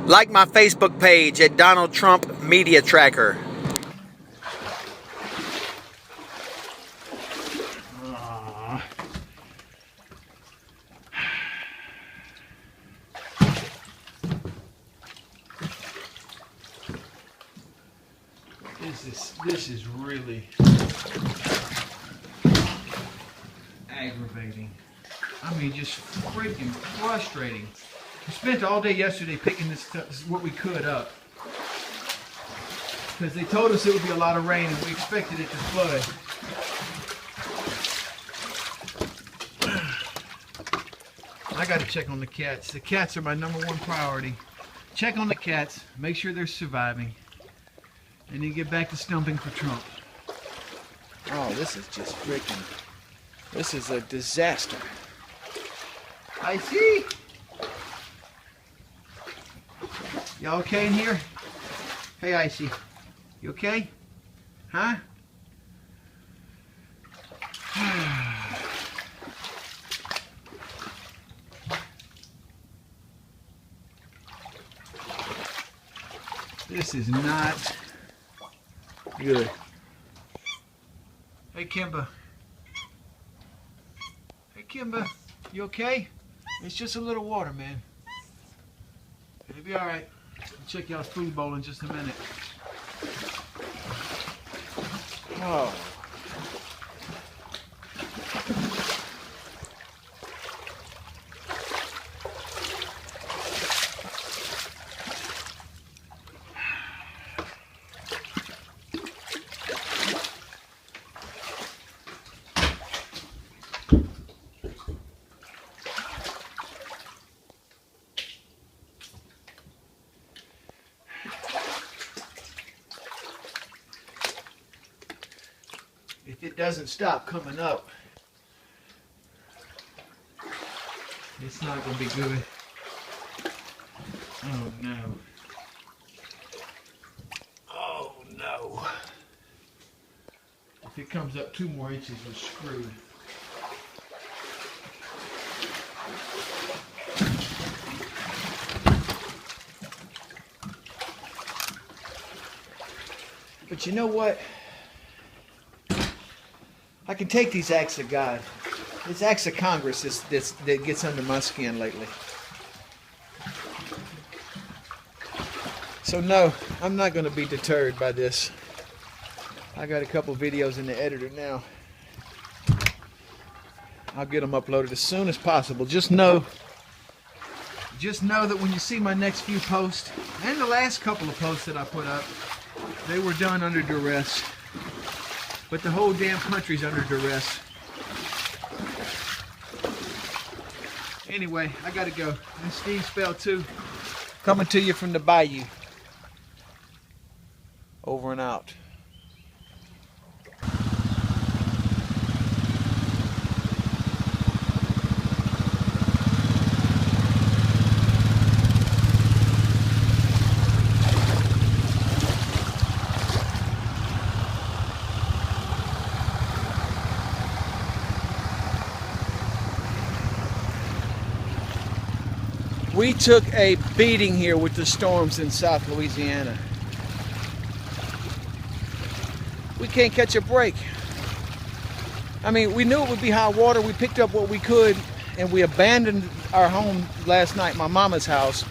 Like my Facebook page at Donald Trump Media Tracker. This is really aggravating. I mean, just freaking frustrating. We spent all day yesterday picking this stuff, what we could up, because they told us it would be a lot of rain and we expected it to flood. I got to check on the cats. The cats are my #1 priority. Check on the cats, make sure they're surviving, and then get back to stumping for Trump. Oh, this is just freaking, this is a disaster. I see. Y'all okay in here? Hey, Icy. You okay? Huh? This is not good. Hey, Kimba. Hey, Kimba. You okay? It's just a little water, man. It'll be all right. I'll check y'all's food bowl in just a minute. Oh. If it doesn't stop coming up, it's not going to be good. Oh no. Oh no. If it comes up 2 more inches, we're screwed. But you know what? I can take these acts of God. It's acts of Congress that gets under my skin lately. So no, I'm not going to be deterred by this. I got a couple videos in the editor now. I'll get them uploaded as soon as possible. Just know that when you see my next few posts, and the last couple of posts that I put up, they were done under duress. But the whole damn country's under duress. Anyway, I gotta go. And Steve Spell 2, coming to you from the bayou. Over and out. We took a beating here with the storms in South Louisiana. We can't catch a break. I mean, we knew it would be high water. We picked up what we could, and we abandoned our home last night, my mama's house.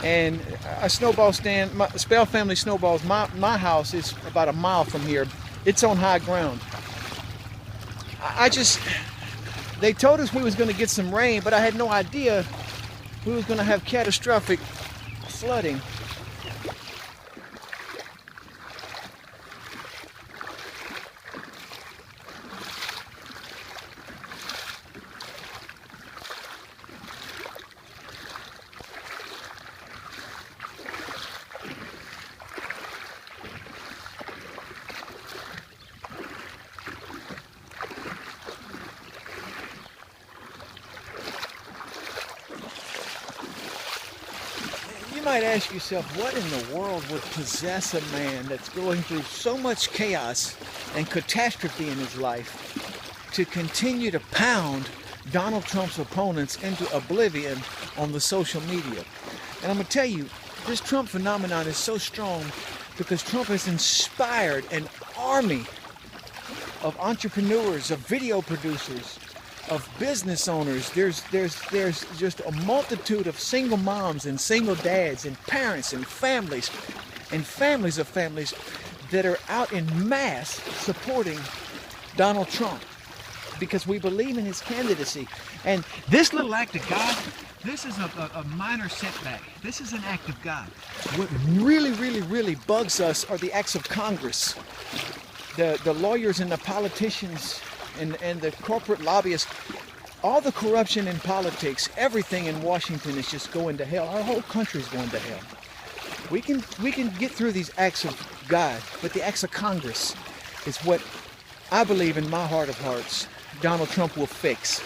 And a snowball stand, Spell Family Snowballs, my house is about a mile from here. It's on high ground. They told us we was going to get some rain, but I had no idea we was going to have catastrophic flooding. You might ask yourself, what in the world would possess a man that's going through so much chaos and catastrophe in his life to continue to pound Donald Trump's opponents into oblivion on the social media? And I'm going to tell you, this Trump phenomenon is so strong because Trump has inspired an army of entrepreneurs, of video producers, of business owners. There's just a multitude of single moms and single dads and parents and families of families that are out in mass supporting Donald Trump because we believe in his candidacy. And this little act of God, this is a minor setback. This is an act of God. What really bugs us are the acts of Congress. The lawyers and the politicians and the corporate lobbyists, all the corruption in politics, everything in Washington is just going to hell. Our whole country is going to hell. We can get through these acts of God, but the acts of Congress is what I believe in my heart of hearts Donald Trump will fix.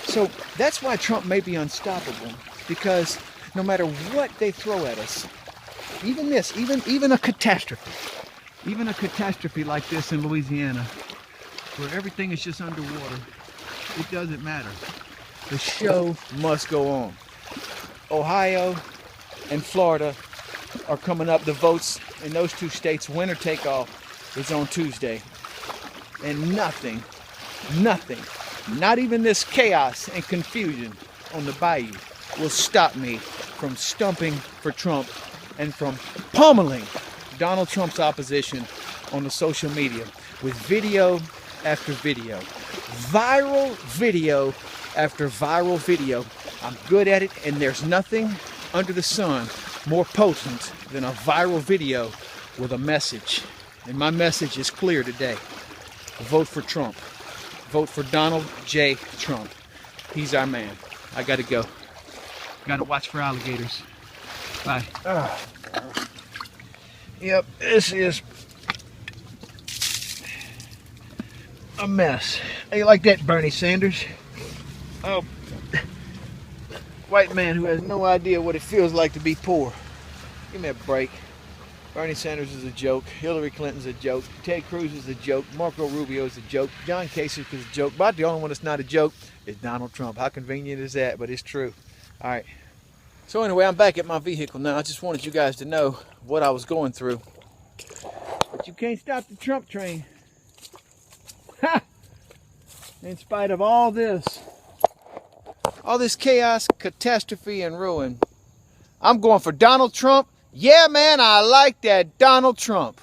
So that's why Trump may be unstoppable, because no matter what they throw at us, even this, even a catastrophe like this in Louisiana, where everything is just underwater, it doesn't matter. The show must go on. Ohio and Florida are coming up. The votes in those two states, winner take all, is on Tuesday. And nothing, not even this chaos and confusion on the bayou will stop me from stumping for Trump and from pummeling Donald Trump's opposition on the social media with video after video, viral video after viral video. I'm good at it, and there's nothing under the sun more potent than a viral video with a message. And my message is clear today. Vote for Trump. Vote for Donald J. Trump. He's our man. I gotta go. Gotta watch for alligators. Bye. Yep, this is a mess. How you like that, Bernie Sanders? Oh, white man who has no idea what it feels like to be poor. Give me a break. Bernie Sanders is a joke. Hillary Clinton's a joke. Ted Cruz is a joke. Marco Rubio is a joke. John Kasich is a joke. But the only one that's not a joke is Donald Trump. How convenient is that? But it's true. All right. So anyway, I'm back at my vehicle now. I just wanted you guys to know what I was going through. But you can't stop the Trump train. Ha! In spite of all this chaos, catastrophe, and ruin, I'm going for Donald Trump. Yeah, man, I like that Donald Trump.